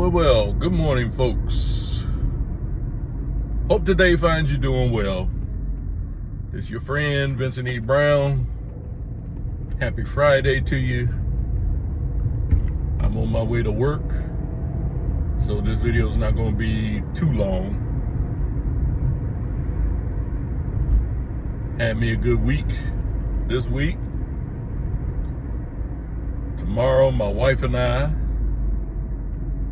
Well, good morning, folks. Hope today finds you doing well. It's your friend, Vincent E. Brown. Happy Friday to you. I'm on my way to work, so this video is not going to be too long. Had me a good week this week. Tomorrow, my wife and I,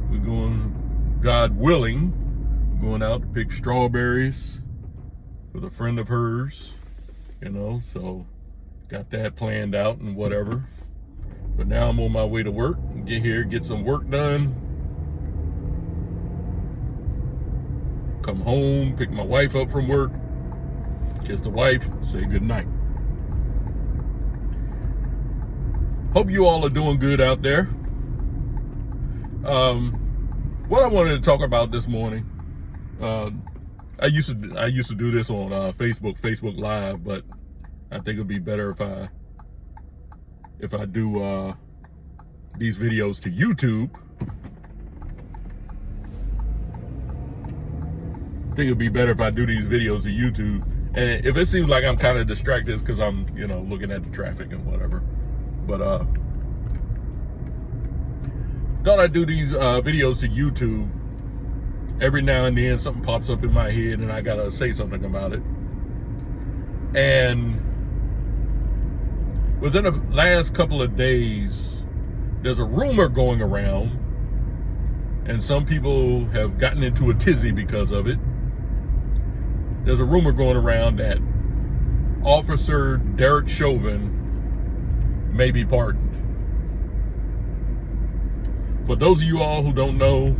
we're going, God willing, going out to pick strawberries with a friend of hers, so got that planned out and whatever. But now I'm on my way to work, get here, get some work done, come home, pick my wife up from work, kiss the wife, say goodnight. Hope you all are doing good out there. What I wanted to talk about this morning, I used to do this on Facebook Live, but I think it'd be better if I do these videos to YouTube. I think it'd be better if I do these videos to YouTube. And if it seems like I'm kind of distracted, it's because I'm, looking at the traffic and whatever. But thought I'd do these videos to YouTube. Every now and then something pops up in my head and I gotta say something about it. And within the last couple of days, there's a rumor going around, and some people have gotten into a tizzy because of it. There's a rumor going around that Officer Derrick Chauvin may be pardoned. For those of you all who don't know,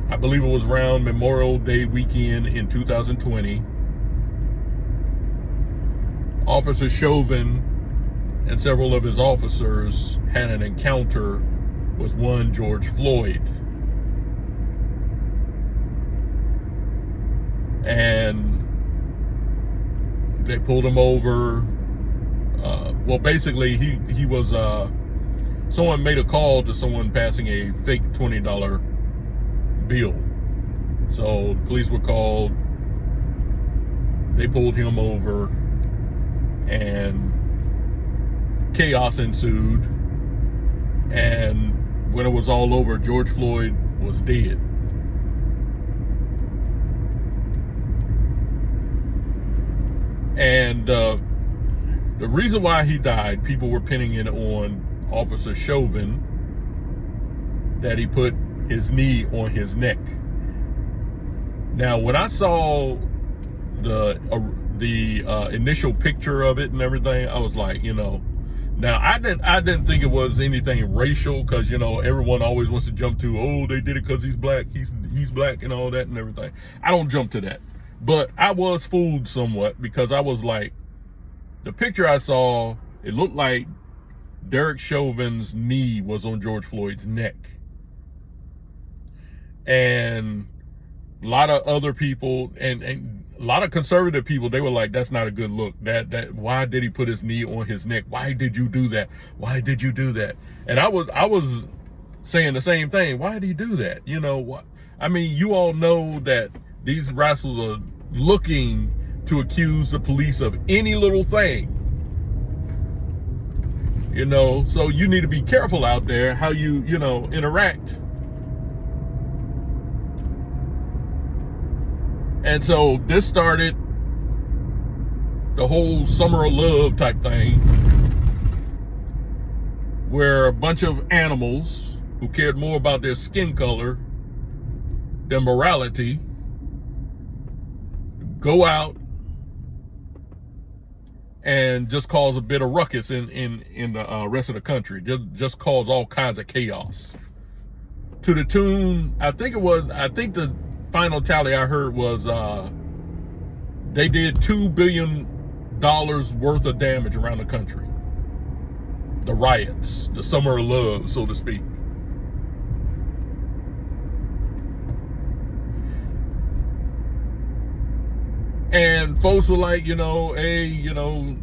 I believe it was around Memorial Day weekend in 2020. Officer Chauvin and several of his officers had an encounter with one George Floyd. And they pulled him over. Well, basically, he was, someone made a call to someone passing a fake $20 bill. So the police were called. They pulled him over, and chaos ensued. And when it was all over, George Floyd was dead. And the reason why he died, people were pinning it on Officer Chauvin, that he put his knee on his neck. Now, when I saw the initial picture of it and everything, I was like, now I didn't think it was anything racial, because everyone always wants to jump to, oh, they did it because he's black, he's black and all that and everything. I don't jump to that, but I was fooled somewhat, because I was like, the picture I saw, it looked like Derrick Chauvin's knee was on George Floyd's neck. And a lot of other people and a lot of conservative people, they were like, that's not a good look. That why did he put his knee on his neck? Why did you do that? Why did you do that? And I was saying the same thing. Why did he do that? What? I mean, you all know that these rascals are looking to accuse the police of any little thing. So you need to be careful out there how you, interact. And so this started the whole summer of love type thing, where a bunch of animals who cared more about their skin color than morality go out and just cause a bit of ruckus in the rest of the country. Just cause all kinds of chaos. To the tune, I think the final tally I heard was they did $2 billion worth of damage around the country. The riots, the summer of love, so to speak. And folks were like, hey,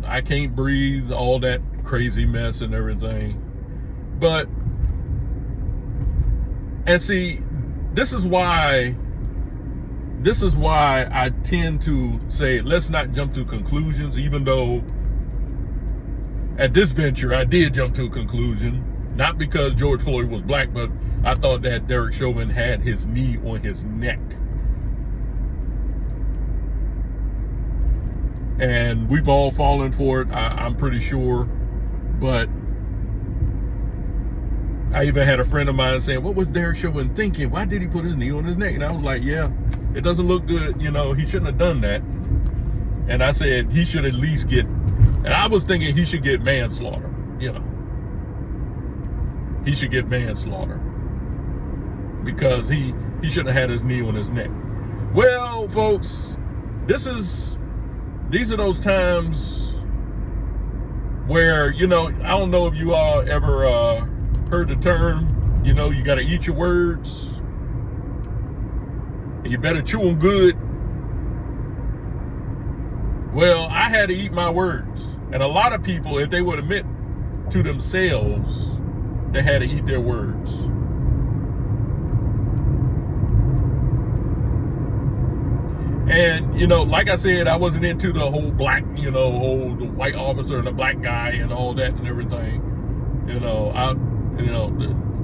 I can't breathe, all that crazy mess and everything. But And see, this is why I tend to say, let's not jump to conclusions, even though at this venture, I did jump to a conclusion, not because George Floyd was black, but I thought that Derrick Chauvin had his knee on his neck. And we've all fallen for it, I'm pretty sure. But I even had a friend of mine saying, what was Derrick Chauvin thinking? Why did he put his knee on his neck? And I was like, yeah, it doesn't look good. You know, he shouldn't have done that. And I said he should at least get, and I was thinking he should get manslaughter, you know. He should get manslaughter because he shouldn't have had his knee on his neck. Well, folks, these are those times where, you know, I don't know if you all ever heard the term, you know, you got to eat your words and you better chew them good. Well, I had to eat my words. And a lot of people, if they would admit to themselves, they had to eat their words. And, you know, like I said, I wasn't into the whole black, you know, the white officer and the black guy and all that and everything. You know,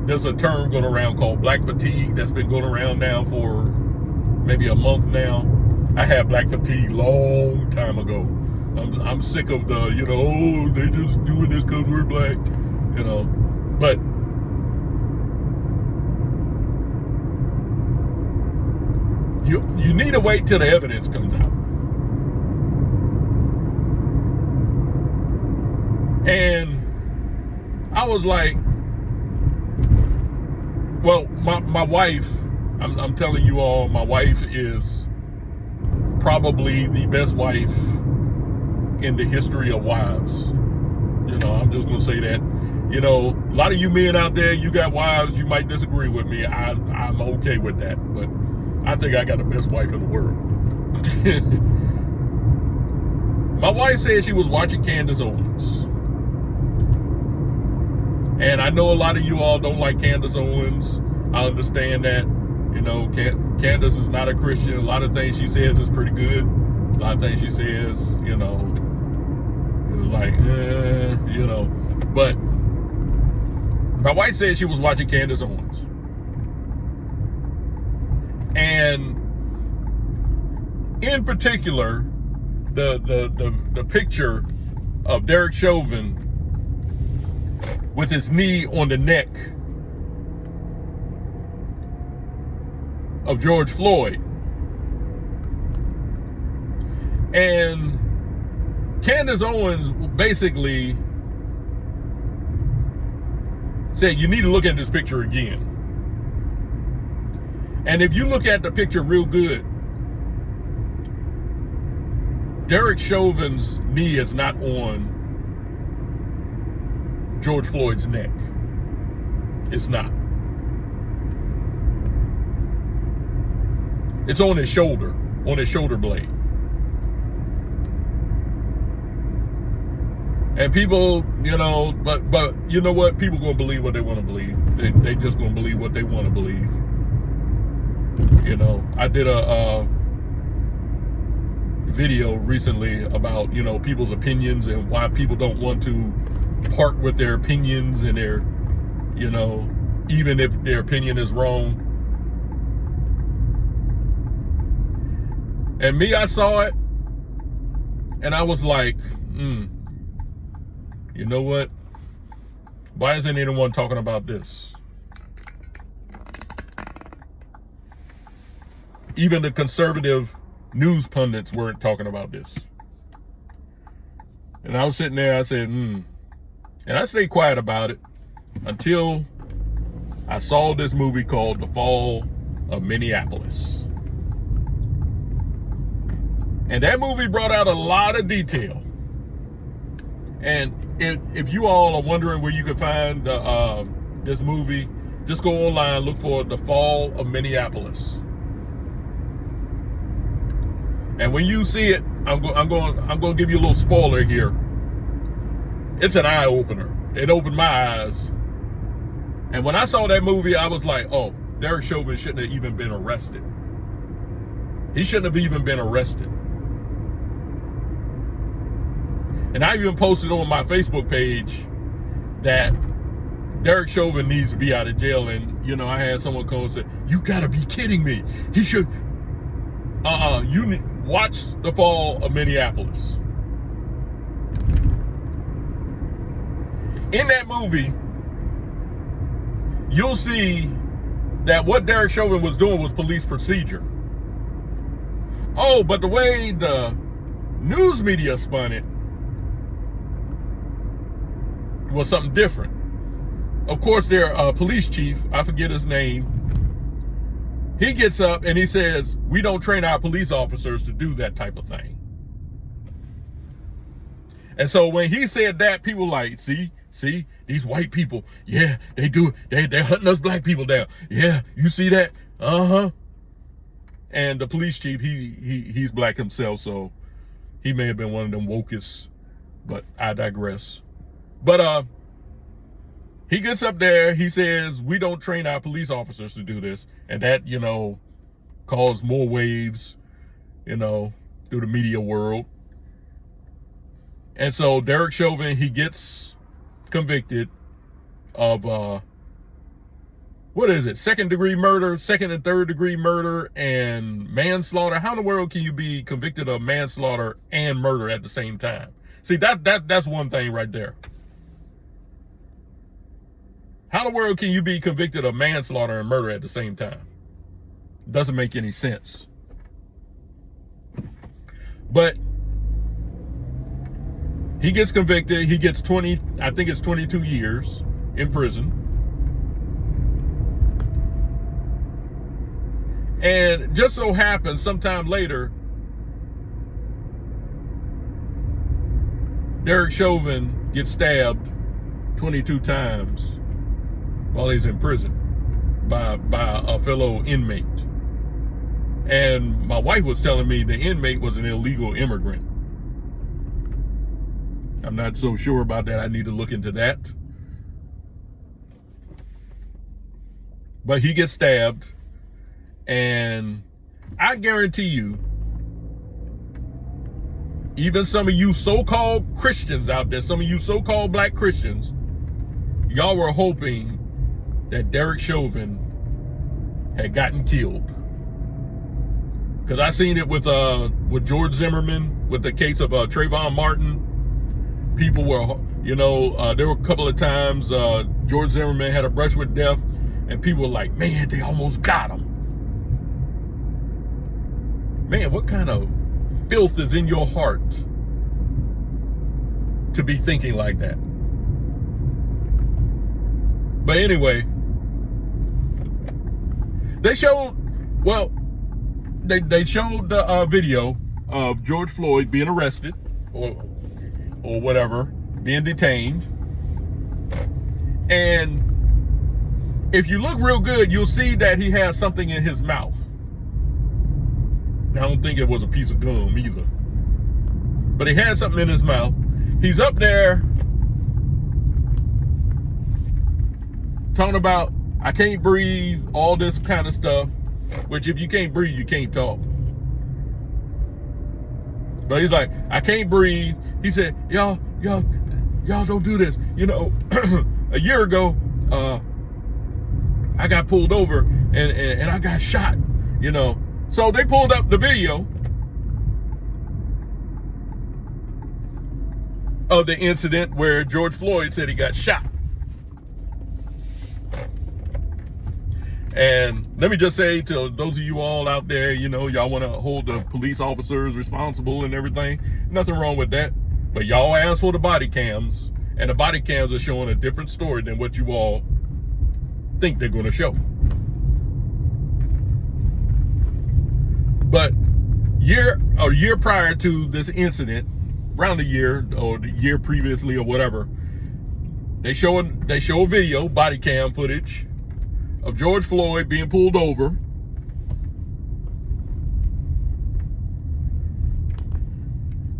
there's a term going around called black fatigue that's been going around now for maybe a month now. I had black fatigue long time ago. I'm sick of the, you know, oh, they just doing this because we're black, you know. But you need to wait till the evidence comes out. And I was like, well, my wife, I'm telling you all, my wife is probably the best wife in the history of wives. You know, I'm just gonna say that. You know, a lot of you men out there, you got wives, you might disagree with me. I'm okay with that, but I think I got the best wife in the world. My wife said she was watching Candace Owens. And I know a lot of you all don't like Candace Owens. I understand that. You know, Candace is not a Christian. A lot of things she says is pretty good. A lot of things she says, you know, like, you know. But my wife said she was watching Candace Owens. And in particular, the picture of Derrick Chauvin with his knee on the neck of George Floyd. And Candace Owens basically said, you need to look at this picture again. And if you look at the picture real good, Derrick Chauvin's knee is not on George Floyd's neck. It's not. It's on his shoulder blade. And people, you know, but you know what? People gonna believe what they want to believe. They just gonna believe what they want to believe. You know, I did a video recently about, you know, people's opinions and why people don't want to part with their opinions and their, you know, even if their opinion is wrong. And me, I saw it and I was like, you know what? Why isn't anyone talking about this? Even the conservative news pundits weren't talking about this. And I was sitting there, I said, And I stayed quiet about it until I saw this movie called The Fall of Minneapolis. And that movie brought out a lot of detail. And if you all are wondering where you can find this movie, just go online, look for The Fall of Minneapolis. And when you see it, I'm going to give you a little spoiler here. It's an eye opener. It opened my eyes. And when I saw that movie, I was like, oh, Derrick Chauvin shouldn't have even been arrested. He shouldn't have even been arrested. And I even posted on my Facebook page that Derrick Chauvin needs to be out of jail. And, you know, I had someone come and say, you gotta be kidding me. He should, watch The Fall of Minneapolis. In that movie, you'll see that what Derrick Chauvin was doing was police procedure. Oh, but the way the news media spun it was something different. Of course, their police chief, I forget his name, he gets up and he says, we don't train our police officers to do that type of thing. And so when he said that, people were like, see, these white people, yeah, they do it. They're hunting us black people down. Yeah, you see that? Uh-huh. And the police chief, he's black himself, so he may have been one of them wokest, but I digress. But he gets up there, he says, we don't train our police officers to do this. And that, you know, caused more waves, you know, through the media world. And so Derrick Chauvin, he gets convicted of, what is it? Second and 3rd degree murder and manslaughter. How in the world can you be convicted of manslaughter and murder at the same time? See, that's one thing right there. How in the world can you be convicted of manslaughter and murder at the same time? Doesn't make any sense. But he gets convicted. He gets 22 years in prison. And just so happens sometime later, Derrick Chauvin gets stabbed 22 times while he's in prison by a fellow inmate. And my wife was telling me the inmate was an illegal immigrant. I'm not so sure about that. I need to look into that. But he gets stabbed. And I guarantee you, even some of you so-called Christians out there, some of you so-called black Christians, y'all were hoping that Derrick Chauvin had gotten killed. Because I seen it with George Zimmerman, with the case of Trayvon Martin. People were, you know, there were a couple of times George Zimmerman had a brush with death, and people were like, man, they almost got him. Man, what kind of filth is in your heart to be thinking like that? But anyway, they showed the video of George Floyd being arrested or whatever, being detained. And if you look real good, you'll see that he has something in his mouth. I don't think it was a piece of gum either. But he had something in his mouth. He's up there talking about, I can't breathe, all this kind of stuff. Which if you can't breathe, you can't talk. But he's like, I can't breathe. He said, y'all don't do this. You know, a year ago, I got pulled over and I got shot, you know. So they pulled up the video of the incident where George Floyd said he got shot. And let me just say to those of you all out there, you know, y'all want to hold the police officers responsible and everything. Nothing wrong with that. But y'all asked for the body cams, and the body cams are showing a different story than what you all think they're going to show. But a year prior to this incident, around a year or the year previously or whatever, they show a video, body cam footage of George Floyd being pulled over.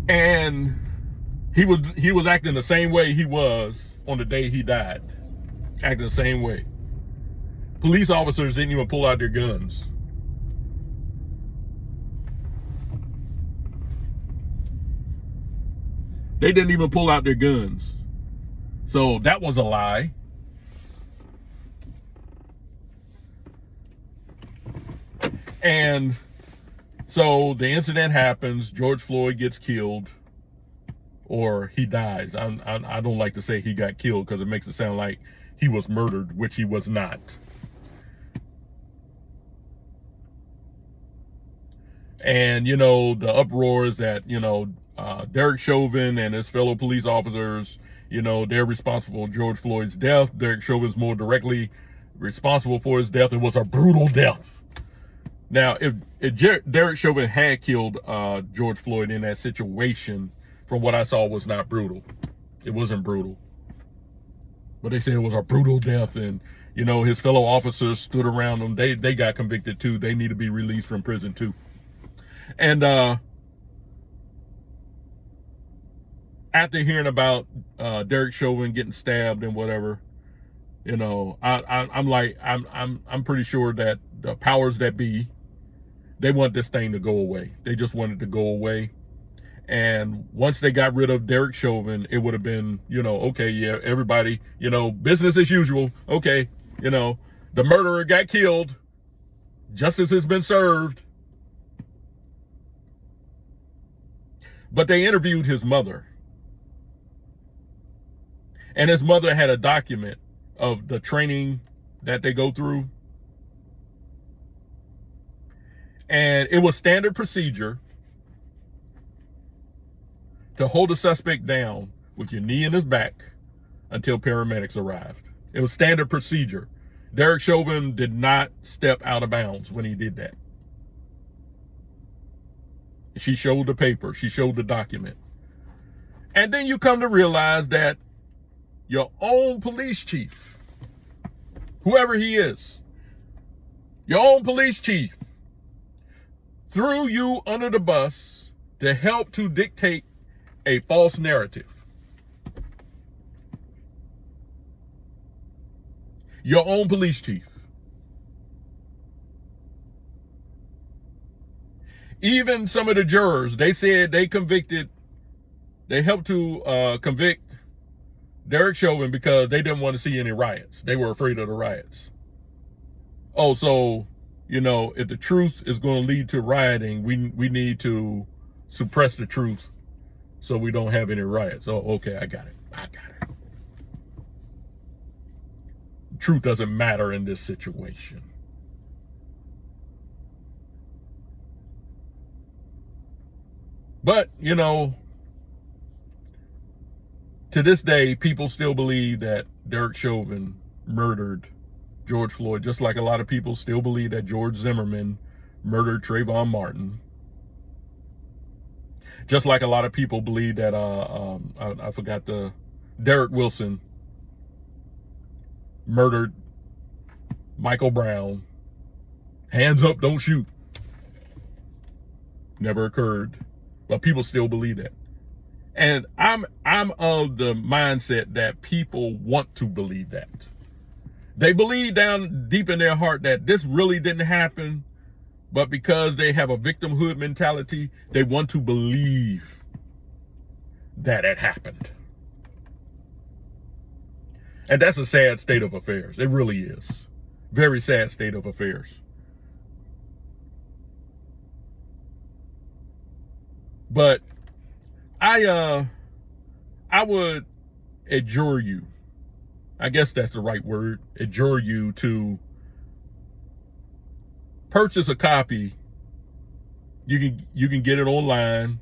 And he was acting the same way he was on the day he died. Acting the same way. Police officers didn't even pull out their guns. They didn't even pull out their guns. So that was a lie. And so the incident happens. George Floyd gets killed, or he dies. I don't like to say he got killed because it makes it sound like he was murdered, which he was not. And, you know, the uproar is that, you know, Derrick Chauvin and his fellow police officers, you know, they're responsible for George Floyd's death. Derrick Chauvin's more directly responsible for his death. It was a brutal death. Now, if Derrick Chauvin had killed George Floyd in that situation, from what I saw, was not brutal. It wasn't brutal. But they said it was a brutal death, and, you know, his fellow officers stood around him. They got convicted too. They need to be released from prison too. And after hearing about Derrick Chauvin getting stabbed and whatever, you know, I'm pretty sure that the powers that be, they want this thing to go away. They just want it to go away. And once they got rid of Derrick Chauvin, it would have been, you know, okay, yeah, everybody, you know, business as usual. Okay, you know, the murderer got killed. Justice has been served. But they interviewed his mother. And his mother had a document of the training that they go through. And it was standard procedure to hold a suspect down with your knee in his back until paramedics arrived. It was standard procedure. Derrick Chauvin did not step out of bounds when he did that. She showed the paper. She showed the document. And then you come to realize that your own police chief, whoever he is, your own police chief, threw you under the bus to help to dictate a false narrative. Your own police chief. Even some of the jurors, they said they helped to convict Derrick Chauvin because they didn't want to see any riots. They were afraid of the riots. Oh, so, you know, if the truth is going to lead to rioting, we need to suppress the truth so we don't have any riots. Oh, okay, I got it. Truth doesn't matter in this situation. But, you know, to this day, people still believe that Derrick Chauvin murdered George Floyd, just like a lot of people still believe that George Zimmerman murdered Trayvon Martin. Just like a lot of people believe that, I forgot Derek Wilson murdered Michael Brown. Hands up, don't shoot. Never occurred. But people still believe that. And I'm of the mindset that people want to believe that. They believe down deep in their heart that this really didn't happen, but because they have a victimhood mentality, they want to believe that it happened. And that's a sad state of affairs. It really is. Very sad state of affairs. But I would adjure you, I guess that's the right word, adjure you to purchase a copy. You can get it online,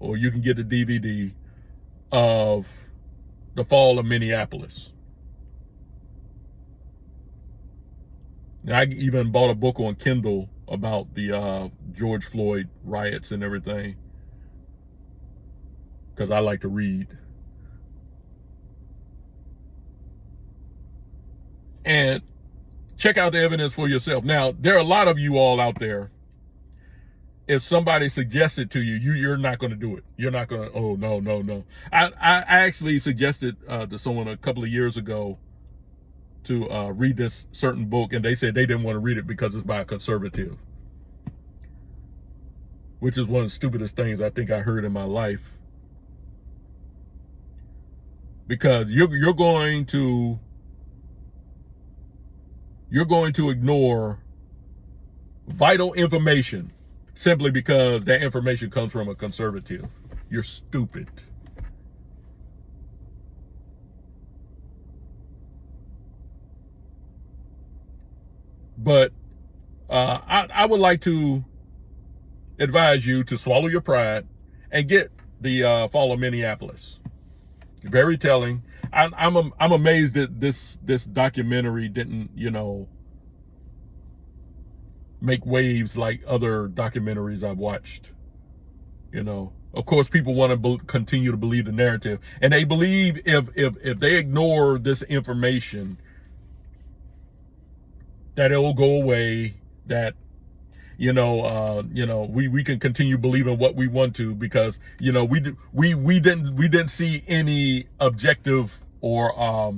or you can get the DVD of The Fall of Minneapolis. And I even bought a book on Kindle about the George Floyd riots and everything, because I like to read. And check out the evidence for yourself. Now, there are a lot of you all out there, if somebody suggests it to you, you're not going to do it. You're not going to, oh, no. I actually suggested to someone a couple of years ago read this certain book, and they said they didn't want to read it because it's by a conservative, which is one of the stupidest things I think I heard in my life. Because you're going to ignore vital information simply because that information comes from a conservative. You're stupid. But I would like to advise you to swallow your pride and get the Fall of Minneapolis. Very telling. I'm amazed that this documentary didn't, make waves like other documentaries I've watched. Of course, people want to continue to believe the narrative, and they believe if they ignore this information, that it will go away. That we can continue believing what we want to, because we didn't see any objective or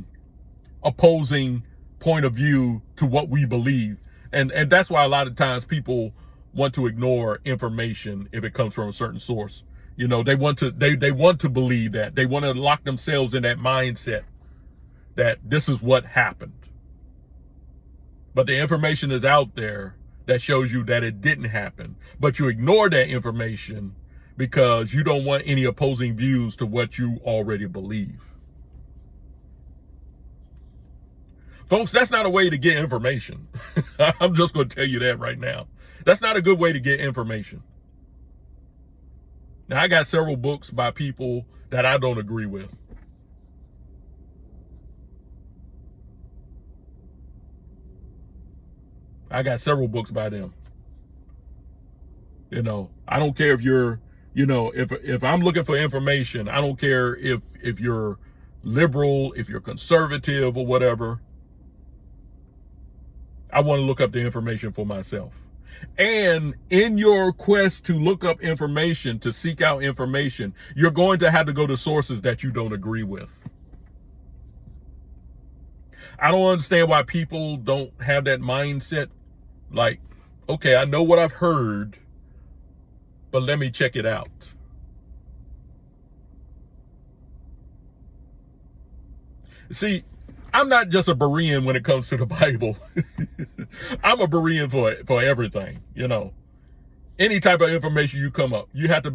opposing point of view to what we believe, and that's why a lot of times people want to ignore information if it comes from a certain source. They want to believe that, they want to lock themselves in that mindset that this is what happened, but the information is out there that shows you that it didn't happen, but you ignore that information because you don't want any opposing views to what you already believe. Folks, that's not a way to get information. I'm just going to tell you that right now. That's not a good way to get information. Now, I got several books by people that I don't agree with. I got several books by them. I don't care if you're, if I'm looking for information, I don't care if you're liberal, if you're conservative or whatever. I want to look up the information for myself. And in your quest to look up information, to seek out information, you're going to have to go to sources that you don't agree with. I don't understand why people don't have that mindset. Like, okay, I know what I've heard, but let me check it out. See, I'm not just a Berean when it comes to the Bible. I'm a Berean for everything, Any type of information you come up, you have to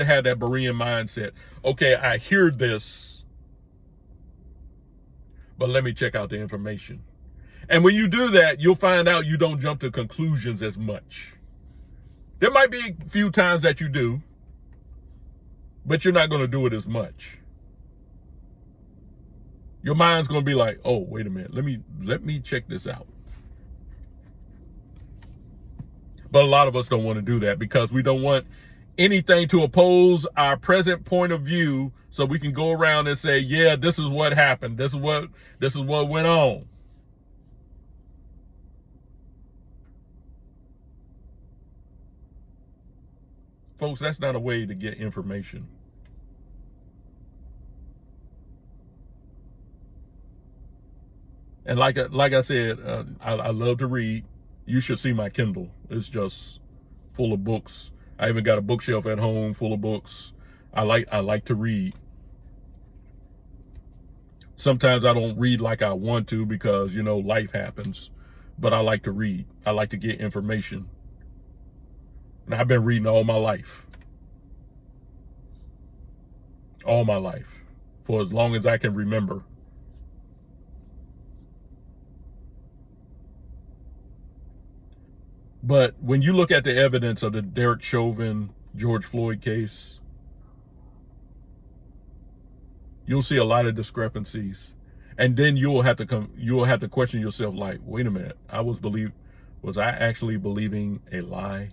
have that Berean mindset. Okay, I hear this, but let me check out the information. And when you do that, you'll find out you don't jump to conclusions as much. There might be a few times that you do, but you're not going to do it as much. Your mind's going to be like, oh, wait a minute, let me check this out. But a lot of us don't want to do that because we don't want anything to oppose our present point of view, so we can go around and say, yeah, this is what happened. This is what went on. Folks, that's not a way to get information. And like I said, I love to read. You should see my Kindle. It's just full of books. I even got a bookshelf at home full of books. I like to read. Sometimes I don't read like I want to because, life happens. But I like to read. I like to get information. And I've been reading all my life. All my life. For as long as I can remember. But when you look at the evidence of the Derrick Chauvin, George Floyd case, you'll see a lot of discrepancies. And then you'll have to question yourself, like, wait a minute, was I actually believing a lie?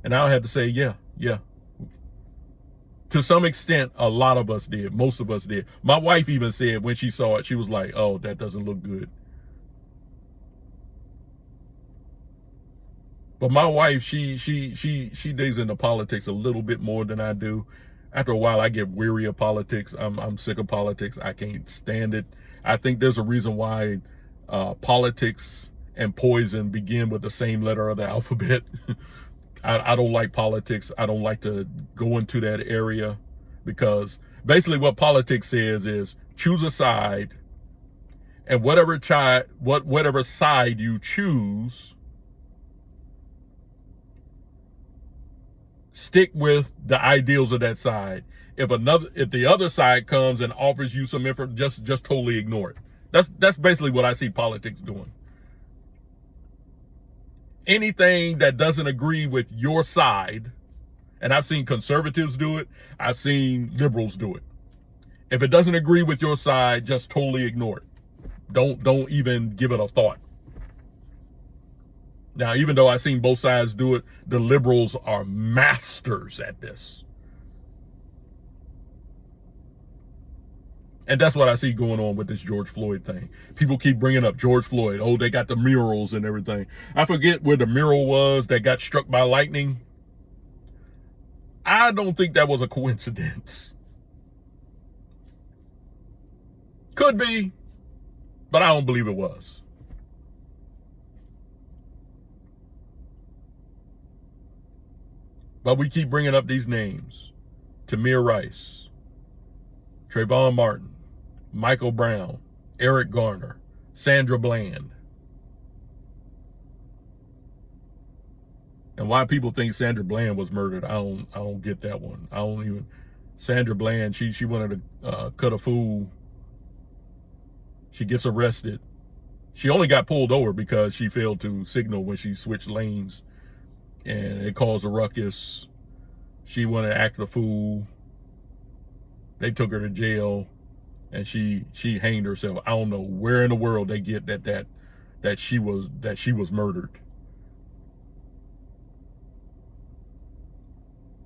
And I'll have to say, yeah. To some extent, a lot of us did. Most of us did. My wife even said when she saw it, she was like, oh, that doesn't look good. But my wife, she digs into politics a little bit more than I do. After a while, I get weary of politics. I'm sick of politics. I can't stand it. I think there's a reason why politics and poison begin with the same letter of the alphabet. I don't like politics. I don't like to go into that area, because basically what politics says is choose a side, and whatever side you choose, stick with the ideals of that side. If the other side comes and offers you some information, just totally ignore it. That's basically what I see politics doing. Anything that doesn't agree with your side, and I've seen conservatives do it, I've seen liberals do it. If it doesn't agree with your side, just totally ignore it. Don't even give it a thought. Now, even though I've seen both sides do it, the liberals are masters at this. And that's what I see going on with this George Floyd thing. People keep bringing up George Floyd. Oh, they got the murals and everything. I forget where the mural was that got struck by lightning. I don't think that was a coincidence. Could be, but I don't believe it was. But we keep bringing up these names. Tamir Rice, Trayvon Martin, Michael Brown, Eric Garner, Sandra Bland. And why people think Sandra Bland was murdered, I don't get that one. Sandra Bland, she wanted to cut a fool. She gets arrested. She only got pulled over because she failed to signal when she switched lanes, and it caused a ruckus. She wanted to act a fool. They took her to jail, and she hanged herself. I don't know where in the world they get that she was murdered.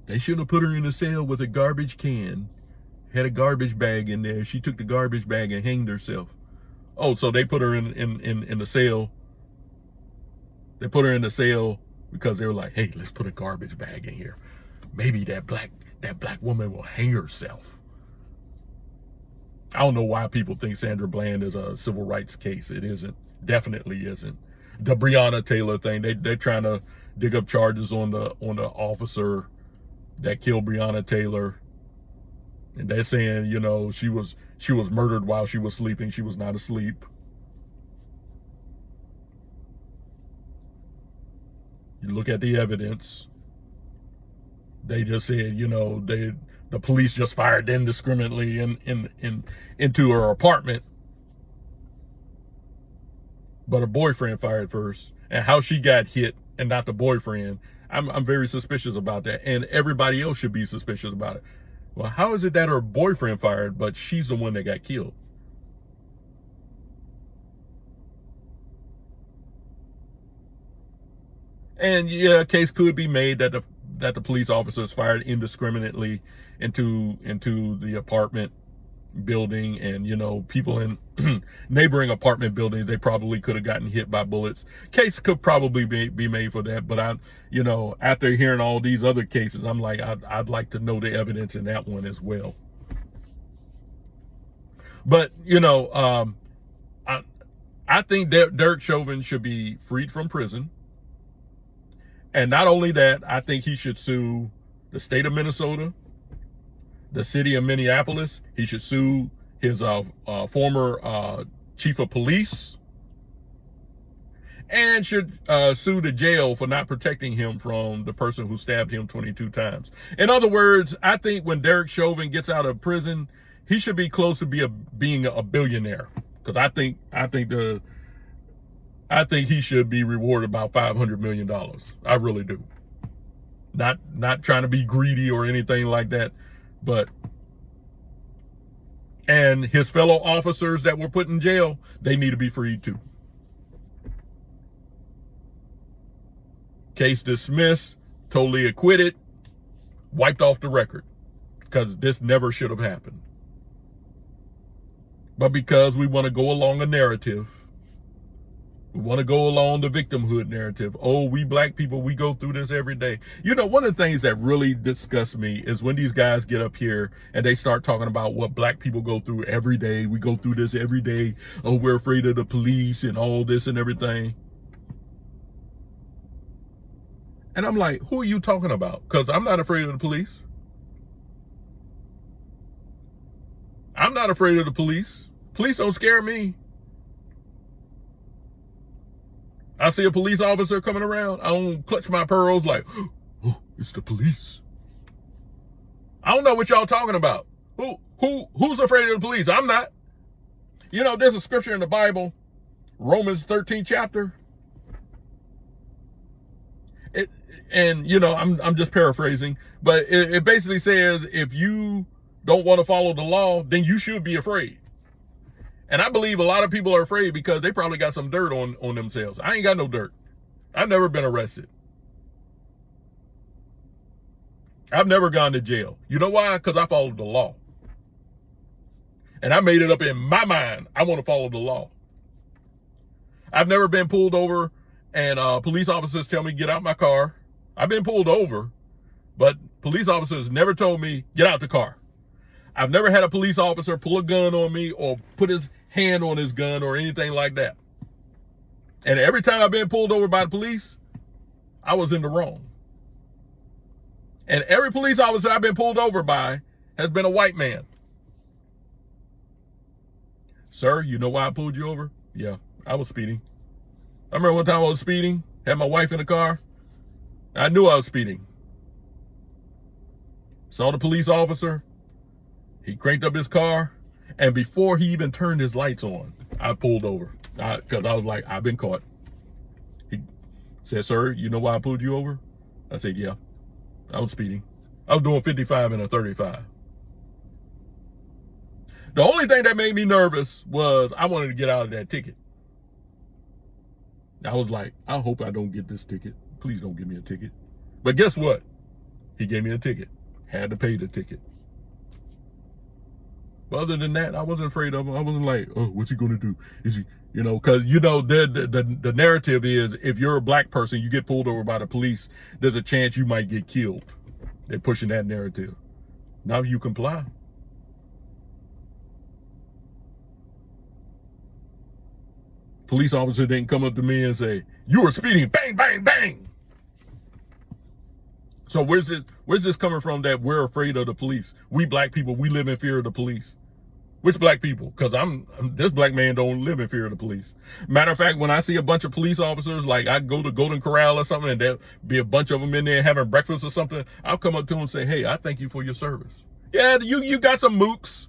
They shouldn't have put her in a cell with a garbage can. Had a garbage bag in there. She took the garbage bag and hanged herself. Oh, so they put her in the cell. They put her in the cell because they were like, hey, let's put a garbage bag in here. Maybe that black woman will hang herself. I don't know why people think Sandra Bland is a civil rights case. It isn't. Definitely isn't. The Breonna Taylor thing, they're trying to dig up charges on the officer that killed Breonna Taylor. And they're saying, you know, she was murdered while she was sleeping. She was not asleep. You look at the evidence. They just said, you know, the police just fired indiscriminately into her apartment. But her boyfriend fired first. And how she got hit and not the boyfriend, I'm very suspicious about that. And everybody else should be suspicious about it. Well, how is it that her boyfriend fired, but she's the one that got killed? And yeah, a case could be made that the police officers fired indiscriminately into the apartment building, and you know, people in neighboring apartment buildings, they probably could have gotten hit by bullets. Case could probably be made for that, but after hearing all these other cases, I'm like, I'd like to know the evidence in that one as well. But you know, I think Derrick Chauvin should be freed from prison. And not only that, I think he should sue the state of Minnesota, the city of Minneapolis. He should sue his former chief of police, and should sue the jail for not protecting him from the person who stabbed him 22 times. In other words, I think when Derrick Chauvin gets out of prison, he should be close to being a billionaire. Because I think he should be rewarded about $500 million. I really do. Not trying to be greedy or anything like that, but, and his fellow officers that were put in jail, they need to be freed too. Case dismissed, totally acquitted, wiped off the record, because this never should have happened. But because we want to go along a narrative, We want to go along the victimhood narrative. Oh, we black people, we go through this every day. You know, one of the things that really disgusts me is when these guys get up here and they start talking about what black people go through every day. We go through this every day. Oh, we're afraid of the police and all this and everything. And I'm like, who are you talking about? Because I'm not afraid of the police. I'm not afraid of the police. Police don't scare me. I see a police officer coming around, I don't clutch my pearls like, oh, it's the police. I don't know what y'all talking about. Who's afraid of the police? I'm not. You know, there's a scripture in the Bible, Romans 13th chapter. And you know, I'm just paraphrasing, but it basically says if you don't want to follow the law, then you should be afraid. And I believe a lot of people are afraid because they probably got some dirt on themselves. I ain't got no dirt. I've never been arrested. I've never gone to jail. You know why? Because I followed the law. And I made it up in my mind, I want to follow the law. I've never been pulled over and police officers tell me get out my car. I've been pulled over, but police officers never told me get out the car. I've never had a police officer pull a gun on me or put his hand on his gun or anything like that. And every time I've been pulled over by the police, I was in the wrong. And every police officer I've been pulled over by has been a white man. Sir, you know why I pulled you over? Yeah, I was speeding. I remember one time I was speeding, had my wife in the car. I knew I was speeding. Saw the police officer. He cranked up his car, and before he even turned his lights on, I pulled over because I was like, I've been caught. He said, sir, you know why I pulled you over? I said, yeah, I was speeding. I was doing 55 and a 35. The only thing that made me nervous was I wanted to get out of that ticket. I was like, I hope I don't get this ticket. Please don't give me a ticket. But guess what? He gave me a ticket. Had to pay the ticket. But other than that, I wasn't afraid of him. I wasn't like, oh, what's he going to do? Is he, you know, because, you know, the narrative is if you're a black person, you get pulled over by the police, there's a chance you might get killed. They're pushing that narrative. Now you comply. Police officer didn't come up to me and say, you were speeding, bang, bang, bang. So where's this coming from that we're afraid of the police? We black people, we live in fear of the police. Which black people? Because this black man don't live in fear of the police. Matter of fact, when I see a bunch of police officers, like I go to Golden Corral or something, and there'll be a bunch of them in there having breakfast or something, I'll come up to them and say, hey, I thank you for your service. Yeah, you got some mooks.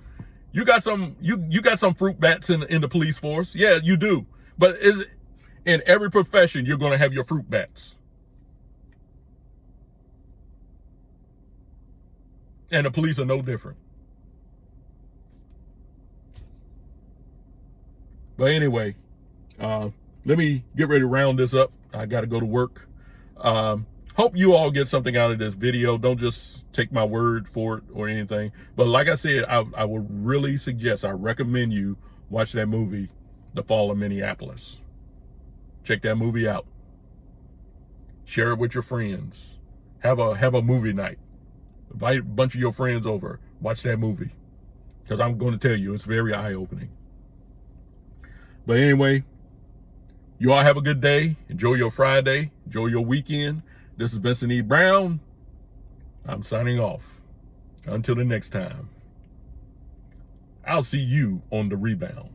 You got some fruit bats in the police force. Yeah, you do. But in every profession, you're going to have your fruit bats. And the police are no different. But anyway, let me get ready to round this up. I got to go to work. Hope you all get something out of this video. Don't just take my word for it or anything. But like I said, I would really suggest, I recommend you watch that movie, The Fall of Minneapolis. Check that movie out. Share it with your friends. Have a movie night. Invite a bunch of your friends over. Watch that movie. Because I'm going to tell you, it's very eye-opening. But anyway, you all have a good day. Enjoy your Friday. Enjoy your weekend. This is Vincent E. Brown. I'm signing off. Until the next time. I'll see you on the rebound.